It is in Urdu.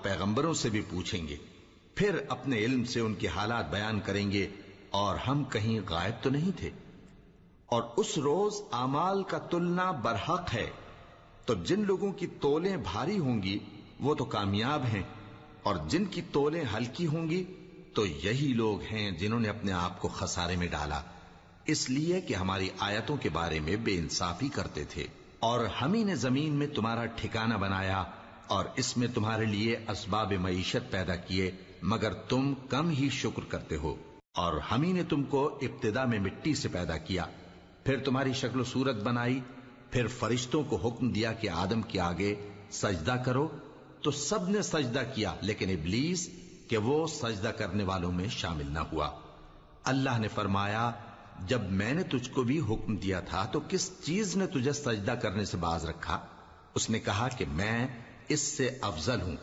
پیغمبروں سے بھی پوچھیں گے، پھر اپنے علم سے ان کے حالات بیان کریں گے، اور ہم کہیں غائب تو نہیں تھے۔ اور اس روز اعمال کا تلنا برحق ہے، تو جن لوگوں کی تولیں بھاری ہوں گی وہ تو کامیاب ہیں، اور جن کی تولیں ہلکی ہوں گی تو یہی لوگ ہیں جنہوں نے اپنے آپ کو خسارے میں ڈالا، اس لیے کہ ہماری آیتوں کے بارے میں بے انصافی کرتے تھے۔ اور ہم ہی نے زمین میں تمہارا ٹھکانہ بنایا اور اس میں تمہارے لیے اسباب معیشت پیدا کیے، مگر تم کم ہی شکر کرتے ہو۔ اور ہم ہی نے تم کو ابتدا میں مٹی سے پیدا کیا، پھر تمہاری شکل و صورت بنائی، پھر فرشتوں کو حکم دیا کہ آدم کے آگے سجدہ کرو، تو سب نے سجدہ کیا لیکن ابلیس کہ وہ سجدہ کرنے والوں میں شامل نہ ہوا۔ اللہ نے فرمایا، جب میں نے تجھ کو بھی حکم دیا تھا تو کس چیز نے تجھے سجدہ کرنے سے باز رکھا؟ اس نے کہا کہ میں اس سے افضل ہوں۔